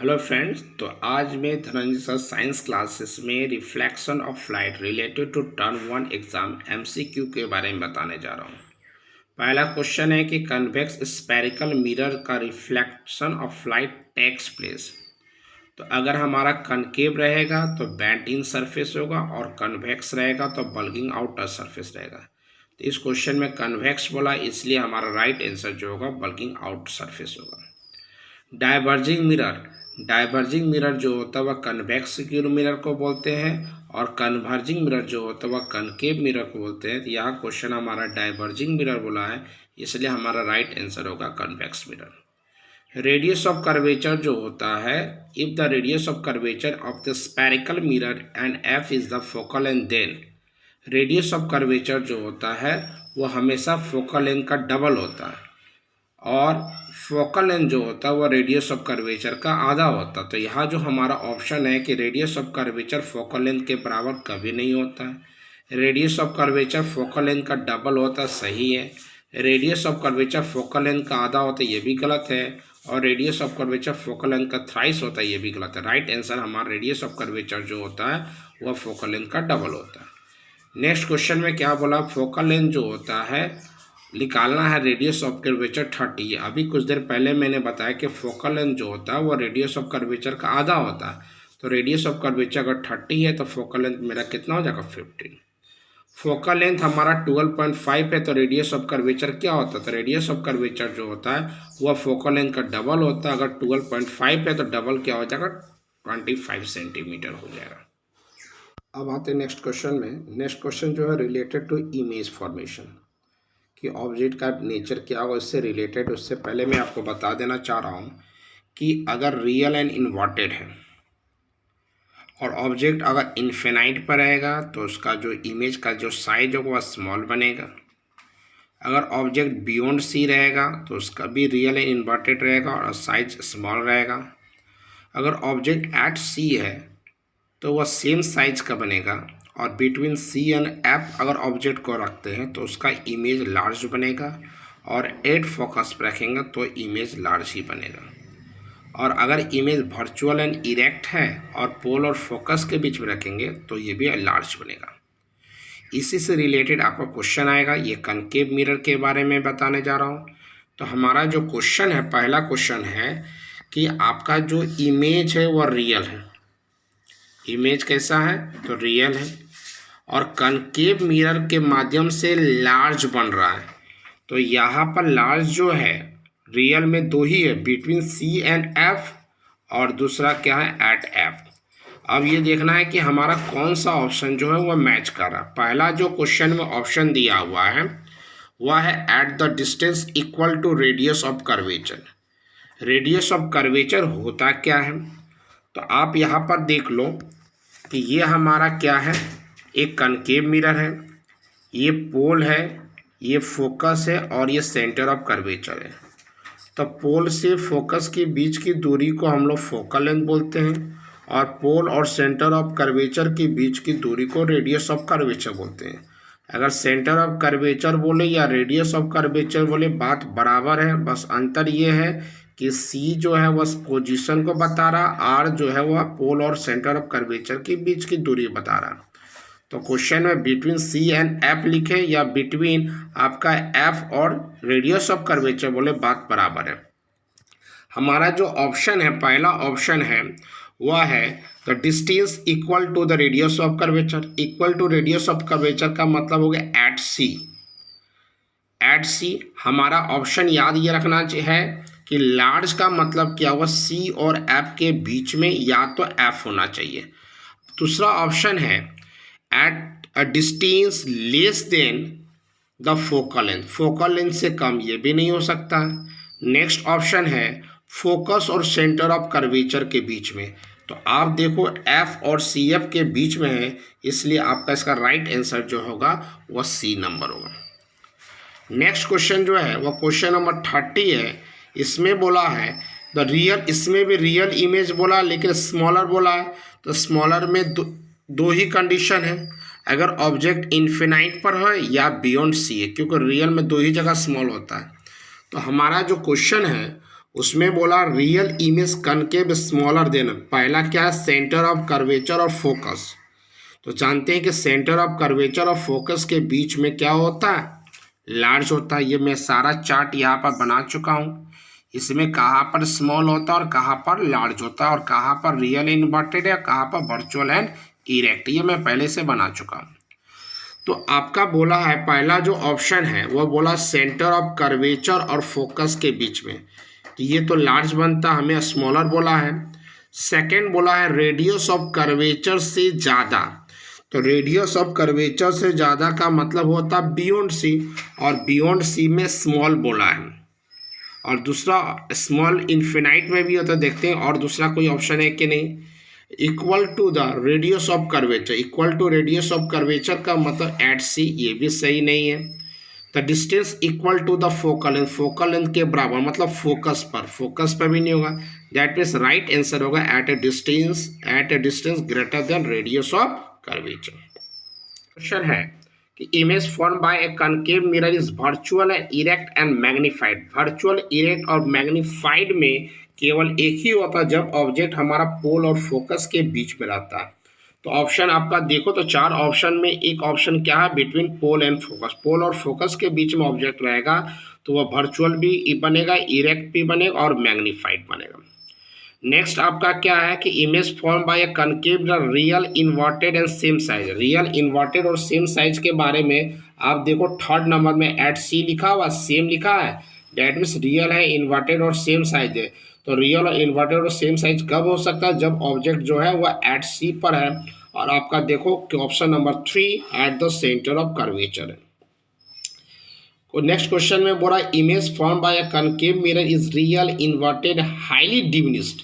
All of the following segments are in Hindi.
Hello friends. तो आज मैं धनंजय सर साइंस क्लासेस में reflection of light related to term 1 exam MCQ के बारे में बताने जा रहा हूँ। पहला क्वेश्चन है कि कन्वेक्स स्फेरिकल मिरर का reflection of light takes place. तो अगर हमारा कनकेव रहेगा तो बेंट इन सरफेस होगा और कन्वेक्स रहेगा तो बल्गिंग आउटर सरफेस रहेगा। तो इस क्वेश्चन में कन्वेक्स बोला, इसलिए हमारा राइट आंसर जो होगा बल्गिंग आउट सरफेस होगा। डाइवर्जिंग मिरर जो होता है वह कन्वेक्स मिरर को बोलते हैं और कन्वर्जिंग मिरर जो होता है वह कनकेव मिरर को बोलते हैं। तो यहाँ क्वेश्चन हमारा डाइवर्जिंग मिरर बोला है, इसलिए हमारा राइट आंसर होगा convex mirror. Radius of curvature जो होता है, if the radius of curvature of the spherical mirror and F is the focal length, then radius of curvature जो होता है वो हमेशा फोकल लेंथ का डबल होता है और फोकल लेंथ जो होता है वो रेडियस ऑफ कर्वेचर का आधा होता है। तो यहाँ जो हमारा ऑप्शन है कि radius of curvature focal length के बराबर कभी नहीं होता है। Radius of curvature focal length का डबल होता है, सही है। Radius of curvature focal length का आधा होता है, ये भी गलत है। और radius of curvature focal length का थ्राइस होता है, ये भी गलत है। राइट आंसर हमारा रेडियस ऑफ कर्वेचर जो होता है वह फोकल लेंथ का डबल होता है। नेक्स्ट क्वेश्चन में क्या बोला, फोकल लेंथ जो होता है निकालना है रेडियस ऑफ कर्वेचर 30। अभी कुछ देर पहले मैंने बताया कि फोकल लेंथ जो होता है वो रेडियस ऑफ कर्वेचर का आधा होता है। तो रेडियस ऑफ कर्वेचर अगर 30 है तो फोकल लेंथ मेरा कितना हो जाएगा 15। फोकल लेंथ हमारा 12.5 है तो रेडियस ऑफ कर्वेचर क्या होता है, तो रेडियस ऑफ कर्वेचर जो होता है वह फोकल लेंथ का डबल होता है। अगर 12.5 है तो डबल क्या हो जाएगा 25 सेंटीमीटर हो जाएगा। अब आते हैं नेक्स्ट क्वेश्चन में। नेक्स्ट क्वेश्चन जो है रिलेटेड टू इमेज फॉर्मेशन, कि ऑब्जेक्ट का नेचर क्या हो इससे रिलेटेड। उससे पहले मैं आपको बता देना चाह रहा हूँ कि अगर रियल एंड इन्वर्टेड है और ऑब्जेक्ट अगर इन्फिनाइट पर रहेगा तो उसका जो इमेज का जो साइज होगा वह स्मॉल बनेगा। अगर ऑब्जेक्ट बियॉन्ड सी रहेगा तो उसका भी रियल एंड इन्वर्टेड रहेगा और साइज स्मॉल रहेगा। अगर ऑब्जेक्ट एट सी है तो वह सेम साइज का बनेगा और बिटवीन सी एंड एफ अगर ऑब्जेक्ट को रखते हैं तो उसका इमेज लार्ज बनेगा और एट फोकस पर रखेंगे तो इमेज लार्ज ही बनेगा। और अगर इमेज वर्चुअल एंड इरेक्ट है और पोल और फोकस के बीच में रखेंगे तो ये भी लार्ज बनेगा। इसी से रिलेटेड आपका क्वेश्चन आएगा, ये कनकेव मिरर के बारे में बताने जा रहा हूँ। तो हमारा जो क्वेश्चन है, पहला क्वेश्चन है कि आपका जो इमेज है वह रियल है। इमेज कैसा है तो रियल है और कनकेव मिरर के माध्यम से लार्ज बन रहा है। तो यहाँ पर लार्ज जो है रियल में दो ही है, बिटवीन सी एंड एफ और दूसरा क्या है एट एफ। अब ये देखना है कि हमारा कौन सा ऑप्शन जो है वह मैच कर रहा है। पहला जो क्वेश्चन में ऑप्शन दिया हुआ है वह है at the distance equal to radius of curvature. Radius of curvature होता क्या है, तो आप यहाँ पर देख लो कि ये हमारा क्या है, एक कनकेव मिरर है, ये पोल है, ये फोकस है और ये सेंटर ऑफ कर्वेचर है। तो पोल से फोकस के बीच की दूरी को हम लोग फोकल लेंथ बोलते हैं और पोल और सेंटर ऑफ कर्वेचर के बीच की दूरी को रेडियस ऑफ कर्वेचर बोलते हैं। अगर सेंटर ऑफ कर्वेचर बोले या रेडियस ऑफ कर्वेचर बोले बात बराबर है, बस अंतर ये है कि C जो है वह पोजीशन को बता रहा, R जो है वह पोल और सेंटर ऑफ कर्वेचर के बीच की दूरी बता रहा। तो क्वेश्चन में बिटवीन C एंड F लिखे या बिटवीन आपका F और रेडियस ऑफ कर्वेचर बोले, बात बराबर है। हमारा जो ऑप्शन है, पहला ऑप्शन है वह है the distance equal to the radius of curvature. Equal to radius of curvature का मतलब हो गया एट C। एट C हमारा ऑप्शन याद ये रखना है कि लार्ज का मतलब क्या हुआ, C और F के बीच में या तो F होना चाहिए। दूसरा ऑप्शन है at a distance less than the focal length. Focal length से कम ये भी नहीं हो सकता। नेक्स्ट ऑप्शन है फोकस और सेंटर ऑफ कर्वेचर के बीच में। तो आप देखो F और CF के बीच में है, इसलिए आपका इसका राइट आंसर जो होगा वह C नंबर होगा। नेक्स्ट क्वेश्चन जो है वह क्वेश्चन नंबर 30 है। इसमें बोला है द रियल, इसमें भी रियल इमेज बोला लेकिन स्मॉलर बोला है। तो स्मॉलर में दो ही कंडीशन है, अगर ऑब्जेक्ट इन्फिनाइट पर है या बियॉन्ड C है, क्योंकि रियल में दो ही जगह स्मॉल होता है। तो हमारा जो क्वेश्चन है उसमें बोला real image concave smaller than, पहला क्या है, सेंटर ऑफ कर्वेचर और फोकस। तो जानते हैं कि सेंटर ऑफ कर्वेचर और फोकस के बीच में क्या होता है, लार्ज होता है। ये मैं सारा चार्ट यहाँ पर बना चुका हूँ। इसमें कहाँ पर स्मॉल होता है और कहाँ पर लार्ज होता है, और कहाँ पर रियल इन्वर्टेड है, कहाँ पर वर्चुअल एंड इरेक्ट, ये मैं पहले से बना चुका हूँ। तो आपका बोला है पहला जो ऑप्शन है वो बोला सेंटर ऑफ कर्वेचर और फोकस के बीच में, तो ये तो लार्ज बनता, हमें स्मॉलर बोला है। सेकंड बोला है रेडियस ऑफ कर्वेचर से ज़्यादा, तो रेडियस ऑफ कर्वेचर से ज़्यादा का मतलब होता है बियॉन्ड सी, और बियॉन्ड सी में स्मॉल बोला है। और दूसरा स्मॉल इन्फिनाइट में भी होता है, देखते हैं और दूसरा कोई ऑप्शन है कि नहीं। Equal to the radius of curvature, equal to radius of curvature का मतलब एट सी, ये भी सही नहीं है। The distance equal to the focal length, focal length के बराबर मतलब फोकस पर, फोकस पर भी नहीं होगा। दैट मीन्स राइट आंसर होगा at a distance greater than radius of curvature. Question है कि image form by a concave mirror is virtual and erect and magnified. Virtual, erect और मैग्नीफाइड में केवल एक ही होता है जब ऑब्जेक्ट हमारा पोल और फोकस के बीच में रहता है। तो ऑप्शन आपका देखो तो चार ऑप्शन में एक ऑप्शन क्या है, बिटवीन पोल एंड फोकस, पोल और फोकस के बीच में ऑब्जेक्ट रहेगा तो वह वर्चुअल भी बनेगा, इरेक्ट भी बनेगा और मैग्नीफाइड बनेगा। नेक्स्ट आपका क्या है कि image form by a concave real inverted and same size. Real inverted और सेम साइज के बारे में आप देखो थर्ड नंबर में एट सी लिखा हुआ, सेम लिखा है, डेट मीन्स रियल है, इन्वर्टेड और सेम साइज है। तो रियल और इन्वर्टेड और सेम साइज कब हो सकता है, जब ऑब्जेक्ट जो है वह एट सी पर है, और आपका देखो कि option number 3 at the centre of curvature है। नेक्स्ट क्वेश्चन में बोला image form bye a concave mirror is real inverted highly diminished.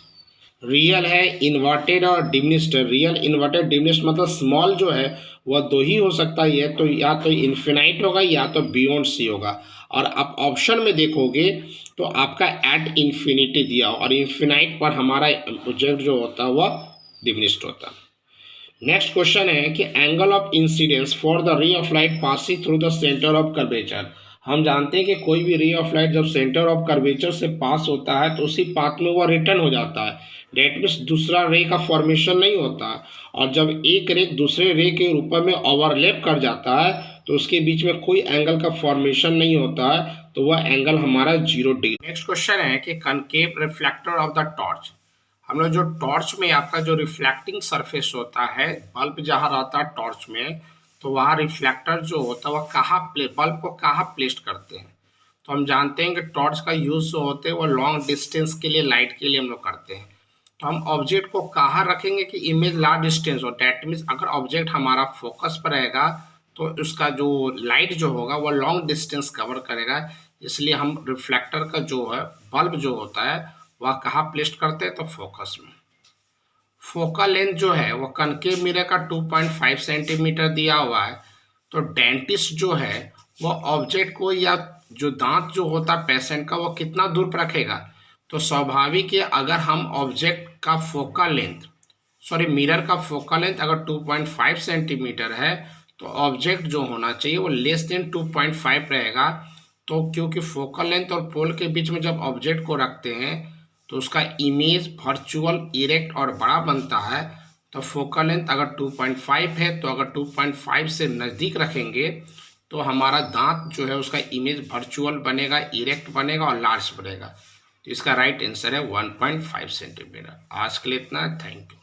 Real है, इन्वर्टेड और डिमिनिश्ड। रियल इन्वर्टेड डिमिनिश्ड मतलब स्मॉल जो है वह दो ही हो सकता है, तो या तो इन्फिनाइट होगा या तो बियॉन्ड सी होगा। और आप ऑप्शन में देखोगे तो आपका एट इन्फिनिटी दिया और इन्फिनाइट पर हमारा ऑब्जेक्ट जो होता है वह डिमिनिश्ड होता है। नेक्स्ट क्वेश्चन है कि angle of incidence for the ray of light passing through the centre of curvature. हम जानते हैं कि कोई भी रे ऑफ लाइट जब सेंटर ऑफ कर्वेचर से पास होता है तो उसी पाथ में वह रिटर्न हो जाता है, डेट मीन्स दूसरा रे का फॉर्मेशन नहीं होता। और जब एक रे दूसरे रे के रूप में ओवरलैप कर जाता है तो उसके बीच में कोई एंगल का फॉर्मेशन नहीं होता है, तो वह एंगल हमारा 0 डिग्री। नेक्स्ट क्वेश्चन है कि concave reflector of the torch. हम लोग जो टॉर्च में आपका जो रिफ्लेक्टिंग सरफेस होता है, बल्ब जहाँ रहता है टॉर्च में, तो वहाँ रिफ्लेक्टर जो होता है वह कहाँ बल्ब को कहाँ प्लेस करते हैं। तो हम जानते हैं कि टॉर्च का यूज़ जो होते हैं वो लॉन्ग डिस्टेंस के लिए, लाइट के लिए हम लोग करते हैं। तो हम ऑब्जेक्ट को कहाँ रखेंगे कि इमेज लार्ज डिस्टेंस हो, डैट मीन्स अगर ऑब्जेक्ट हमारा फोकस पर रहेगा तो उसका जो लाइट जो होगा वो लॉन्ग डिस्टेंस कवर करेगा, इसलिए हम रिफ्लेक्टर का जो है बल्ब जो होता है वह कहाँ प्लेस करते हैं, तो फोकस में। फोकल लेंथ जो है वो कनकेव मिरर का 2.5 सेंटीमीटर दिया हुआ है। तो डेंटिस्ट जो है वो ऑब्जेक्ट को या जो दांत जो होता है पेशेंट का वो कितना दूर पर रखेगा, तो स्वाभाविक है अगर हम ऑब्जेक्ट का फोकल लेंथ मिरर का फोकल लेंथ अगर 2.5 सेंटीमीटर है तो ऑब्जेक्ट जो होना चाहिए वो लेस देन 2.5 रहेगा। तो क्योंकि फोकल लेंथ और पोल के बीच में जब ऑब्जेक्ट को रखते हैं तो उसका इमेज वर्चुअल, इरेक्ट और बड़ा बनता है। तो फोकल लेंथ अगर 2.5 है तो अगर 2.5 से नज़दीक रखेंगे तो हमारा दांत जो है उसका इमेज वर्चुअल बनेगा, इरेक्ट बनेगा और लार्ज बनेगा। तो इसका राइट आंसर है 1.5 सेंटीमीटर। आज के लिए इतना है, थैंक यू।